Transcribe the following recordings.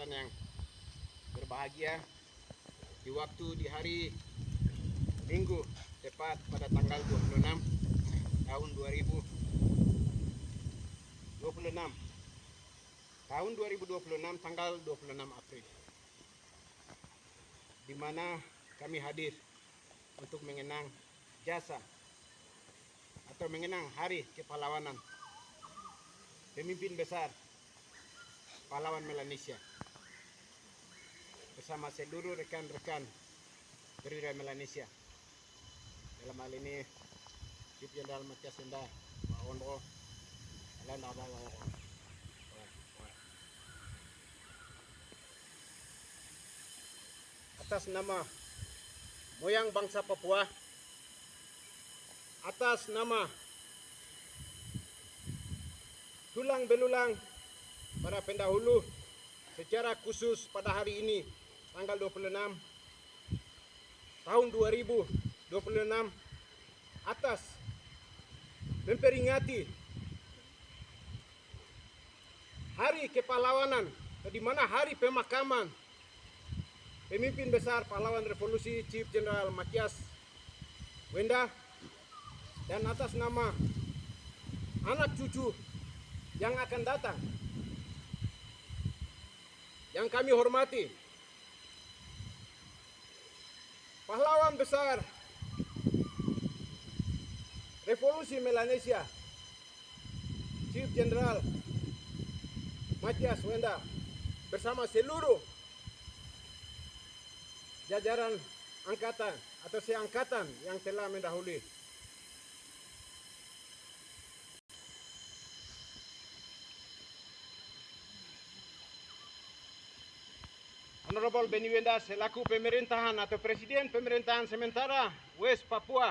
kesempatan yang berbahagia di hari Minggu, tepat pada tanggal 26 tahun 2026. Tahun 2026 tanggal 26 April, di mana kami hadir untuk mengenang jasa atau mengenang Hari Kepahlawanan pemimpin besar pahlawan Melanesia bersama seluruh rekan-rekan perwira Melanesia. Dalam hal ini Chief Jenderal Matias Wenda, Pak Onro, dan atas nama moyang bangsa Papua, atas nama tulang belulang para pendahulu, secara khusus pada hari ini tanggal 26 tahun 2026, atas memperingati Hari Kepahlawanan, di mana hari pemakaman pemimpin besar pahlawan revolusi Chief Jenderal Matias Wenda, dan atas nama anak cucu yang akan datang yang kami hormati, pahlawan besar revolusi Melanesia Chief Jenderal Matias Wenda bersama seluruh jajaran angkatan atau seangkatan yang telah mendahului. Honorable Benny Wenda selaku pemerintahan atau Presiden Pemerintahan Sementara West Papua,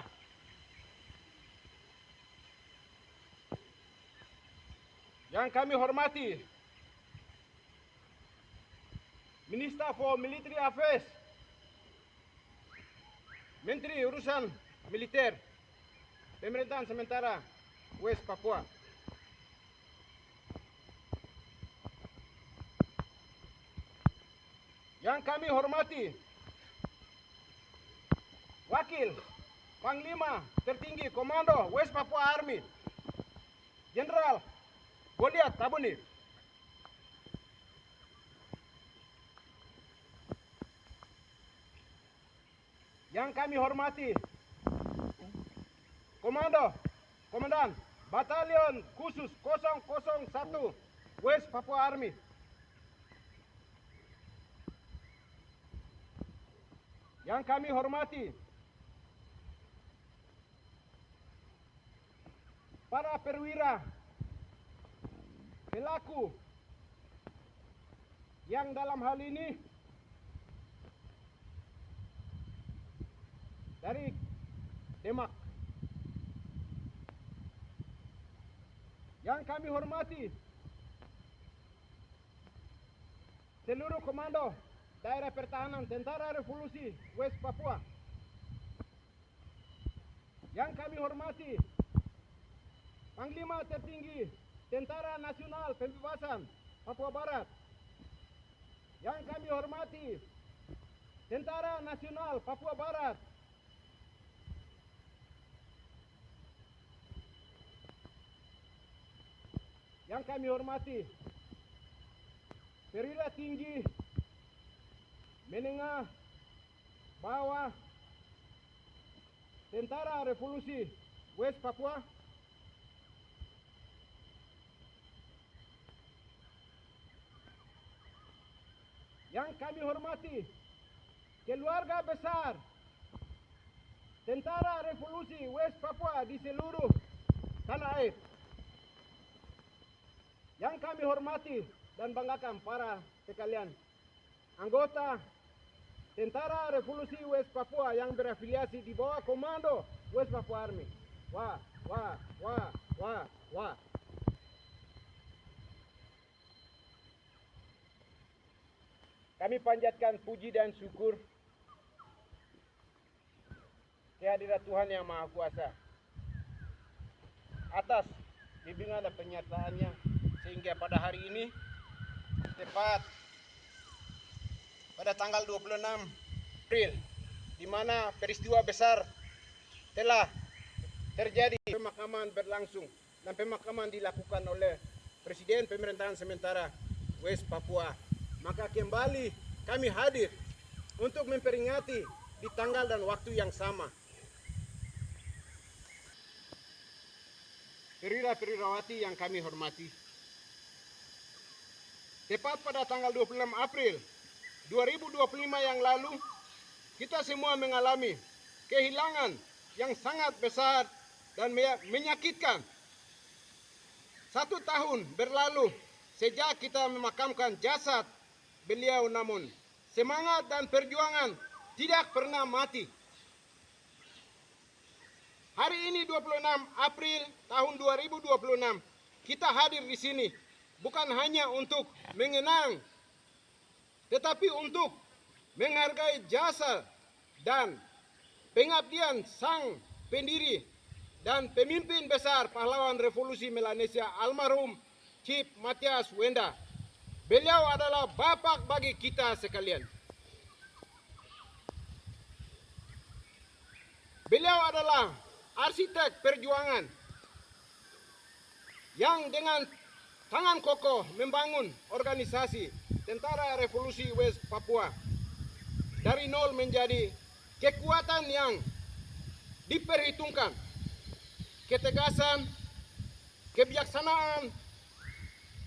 yang kami hormati Minister for Military Affairs, Menteri Urusan Militer Pemerintahan Sementara West Papua, yang kami hormati Wakil Panglima Tertinggi Komando West Papua Army Jenderal Goliath Tabuni, yang kami hormati Komandan Batalion Khusus 001 West Papua Army, yang kami hormati para perwira pelaku yang dalam hal ini dari Demak, yang kami hormati seluruh komando daerah pertahanan Tentara Revolusi West Papua, yang kami hormati Panglima Tertinggi Tentara Nasional Pembebasan Papua Barat, yang kami hormati Tentara Nasional Papua Barat, yang kami hormati perwira tinggi menengah bawah Tentara Revolusi West Papua, yang kami hormati keluarga besar Tentara Revolusi West Papua di seluruh tanah air, yang kami hormati dan banggakan para sekalian anggota Tentara Revolusi West Papua yang berafiliasi di bawah Komando West Papua Army. Wah. Kami panjatkan puji dan syukur kehadirat Tuhan Yang Maha Kuasa atas bimbingan dan penyertaannya, sehingga pada hari ini tepat pada tanggal 26 April, di mana peristiwa besar telah terjadi. Pemakaman berlangsung dan pemakaman dilakukan oleh Presiden Pemerintahan Sementara West Papua. Maka kembali kami hadir untuk memperingati di tanggal dan waktu yang sama. Perwira-perwirawati yang kami hormati, tepat pada tanggal 26 April 2025 yang lalu, kita semua mengalami kehilangan yang sangat besar dan menyakitkan. 1 tahun berlalu sejak kita memakamkan jasad beliau, namun semangat dan perjuangan tidak pernah mati. Hari ini 26 April tahun 2026, kita hadir di sini bukan hanya untuk mengenang, tetapi untuk menghargai jasa dan pengabdian sang pendiri dan pemimpin besar pahlawan revolusi Melanesia almarhum Chief Mathias Wenda. Beliau adalah bapak bagi kita sekalian. Beliau adalah arsitek perjuangan yang dengan tangan kokoh membangun organisasi Tentara Revolusi West Papua dari nol menjadi kekuatan yang diperhitungkan, ketegasan, kebijaksanaan,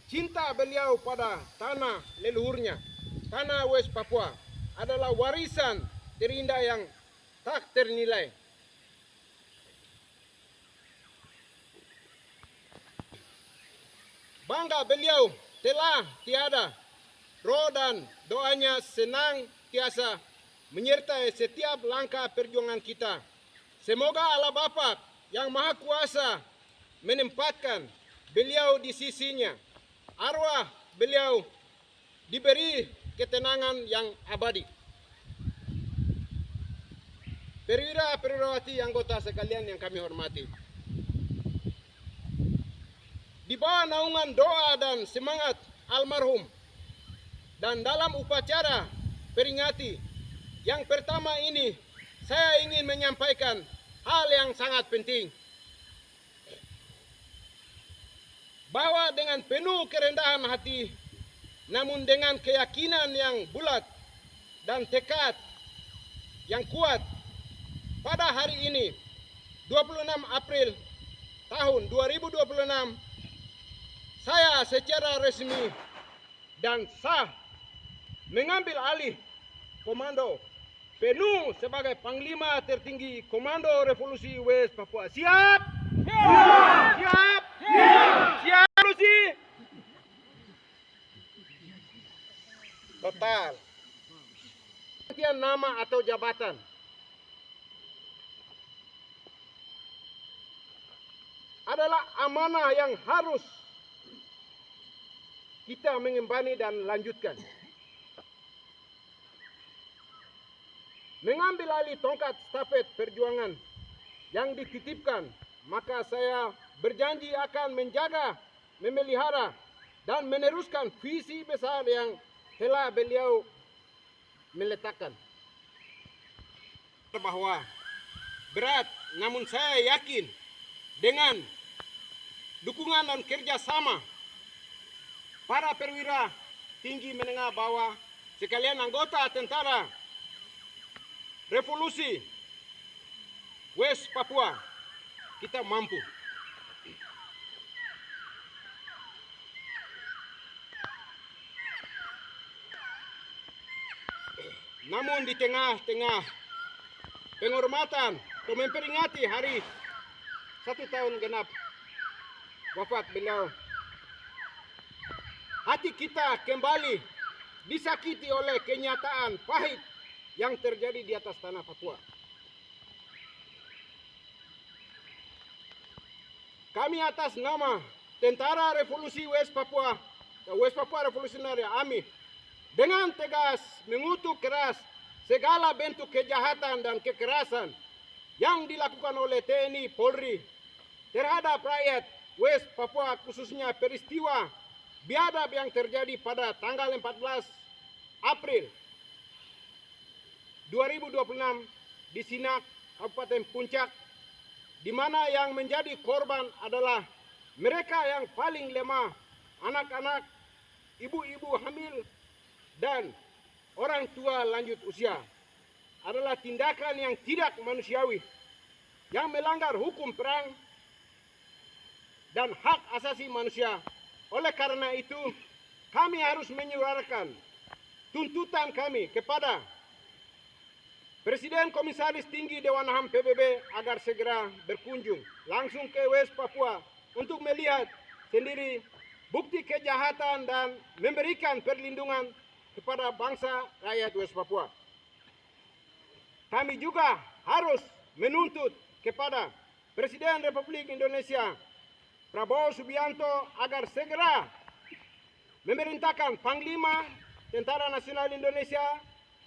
cinta beliau pada tanah leluhurnya, tanah West Papua adalah warisan terindah yang tak ternilai. Bangga beliau telah tiada, roh dan doanya senantiasa menyertai setiap langkah perjuangan kita. Semoga Allah Bapa yang Maha Kuasa menempatkan beliau di sisinya. Arwah beliau diberi ketenangan yang abadi. Perwira-perwirawati anggota sekalian yang kami hormati, di bawah naungan doa dan semangat almarhum dan dalam upacara peringati yang pertama ini, saya ingin menyampaikan hal yang sangat penting, bahwa dengan penuh kerendahan hati namun dengan keyakinan yang bulat dan tekad yang kuat, pada hari ini 26 April tahun 2026, saya secara resmi dan sah mengambil alih komando penuh sebagai Panglima Tertinggi Komando Revolusi West Papua. Siap? Siap! Siap! Siap! Siap! Revolusi! Total. Pergantian nama atau jabatan adalah amanah yang harus kita mengembani dan lanjutkan. Mengambil alih tongkat stafet perjuangan yang dititipkan, maka saya berjanji akan menjaga, memelihara, dan meneruskan visi besar yang telah beliau meletakkan. Bahwa berat, namun saya yakin dengan dukungan dan kerjasama para perwira tinggi menengah bawah sekalian anggota Tentara Revolusi West Papua, kita mampu. Namun di tengah-tengah penghormatan untuk memperingati hari 1 tahun genap wafat beliau, hati kita kembali disakiti oleh kenyataan pahit yang terjadi di atas tanah Papua. Kami atas nama Tentara Revolusi West Papua, West Papua Revolutionary Army, dengan tegas mengutuk keras segala bentuk kejahatan dan kekerasan yang dilakukan oleh TNI Polri terhadap rakyat West Papua, khususnya peristiwa biadab yang terjadi pada tanggal 14 April 2026 di Sinak, Kabupaten Puncak, di mana yang menjadi korban adalah mereka yang paling lemah, anak-anak, ibu-ibu hamil, dan orang tua lanjut usia. Adalah tindakan yang tidak manusiawi, yang melanggar hukum perang dan hak asasi manusia. Oleh karena itu, kami harus menyuarakan tuntutan kami kepada Presiden Komisaris Tinggi Dewan HAM PBB agar segera berkunjung langsung ke West Papua untuk melihat sendiri bukti kejahatan dan memberikan perlindungan kepada bangsa rakyat West Papua. Kami juga harus menuntut kepada Presiden Republik Indonesia Prabowo Subianto agar segera memerintahkan Panglima Tentara Nasional Indonesia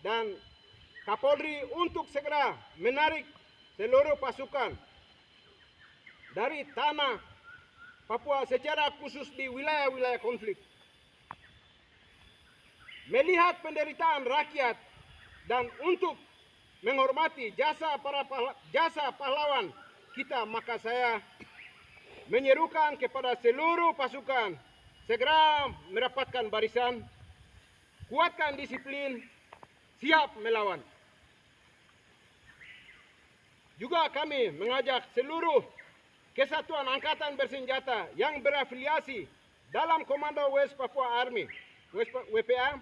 dan Kapolri untuk segera menarik seluruh pasukan dari tanah Papua secara khusus di wilayah-wilayah konflik. Melihat penderitaan rakyat dan untuk menghormati jasa pahlawan kita, maka saya menyerukan kepada seluruh pasukan segera merapatkan barisan, kuatkan disiplin, siap melawan. Juga kami mengajak seluruh kesatuan angkatan bersenjata yang berafiliasi dalam Komando West Papua Army, WPA,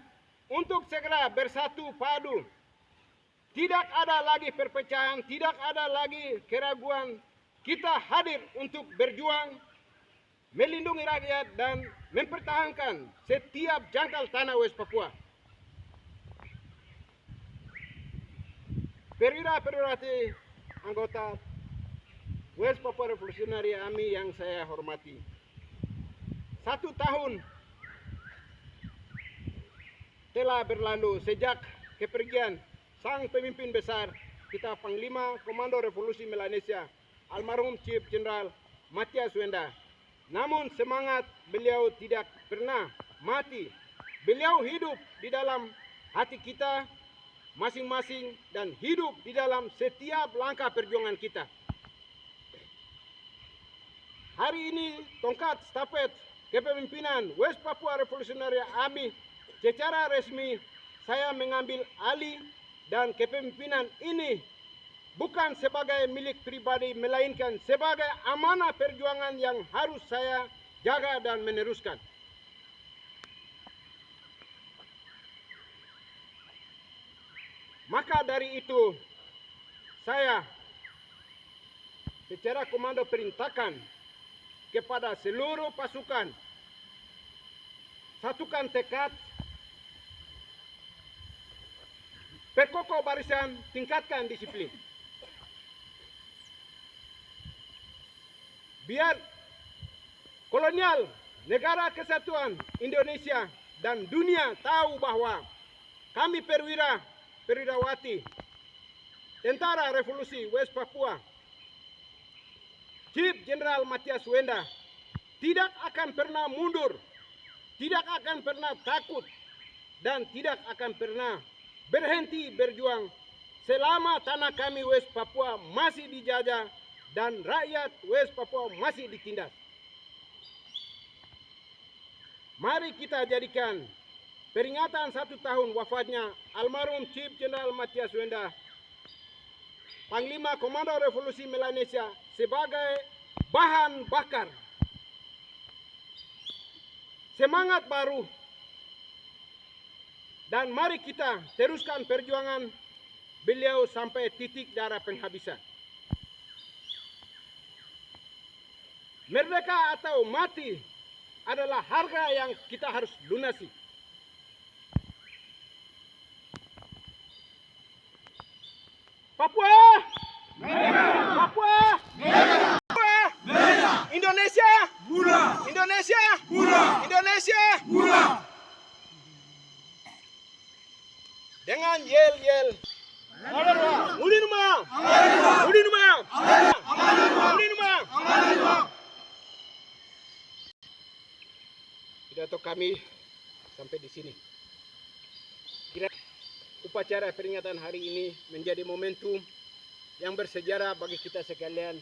untuk segera bersatu padu. Tidak ada lagi perpecahan, tidak ada lagi keraguan. Kita hadir untuk berjuang, melindungi rakyat dan mempertahankan setiap jangkal tanah West Papua. Perwira-perwira anggota West Papua Revolutionary Army yang saya hormati. 1 tahun telah berlalu sejak kepergian sang pemimpin besar kita, Panglima Komando Revolusi Melanesia, almarhum Chief General Matias Wenda. Namun semangat beliau tidak pernah mati. Beliau hidup di dalam hati kita masing-masing dan hidup di dalam setiap langkah perjuangan kita. Hari ini tongkat stafet kepemimpinan West Papua Revolutionary Army secara resmi saya mengambil alih, dan kepemimpinan ini bukan sebagai milik pribadi melainkan sebagai amanah perjuangan yang harus saya jaga dan meneruskan. Maka dari itu, saya secara komando perintahkan kepada seluruh pasukan, satukan tekad, perkokoh barisan, tingkatkan disiplin. Biar kolonial negara kesatuan Indonesia dan dunia tahu bahwa kami perwirawati Tentara Revolusi West Papua, Chief General Matias Wenda, tidak akan pernah mundur, tidak akan pernah takut, dan tidak akan pernah berhenti berjuang selama tanah kami West Papua masih dijajah dan rakyat West Papua masih ditindas. Mari kita jadikan peringatan 1 tahun wafatnya almarhum Chief General Matias Wenda, Panglima Komando Revolusi Melanesia, sebagai bahan bakar semangat baru, dan mari kita teruskan perjuangan beliau sampai titik darah penghabisan. Merdeka atau mati adalah harga yang kita harus lunasi. Papua! Merdeka! Papua! Merdeka! Papua! Merdeka! Indonesia! Mula! Indonesia! Mula! Indonesia! Mula! Dengan yel-yel. Ulin rumah! Ulin rumah! Ulin rumah! Pidato kami sampai di sini. upacara peringatan hari ini menjadi momentum yang bersejarah bagi kita sekalian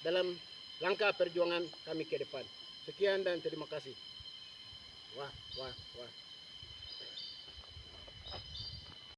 dalam langkah perjuangan kami ke depan. Sekian dan terima kasih. Wah, wah, wah.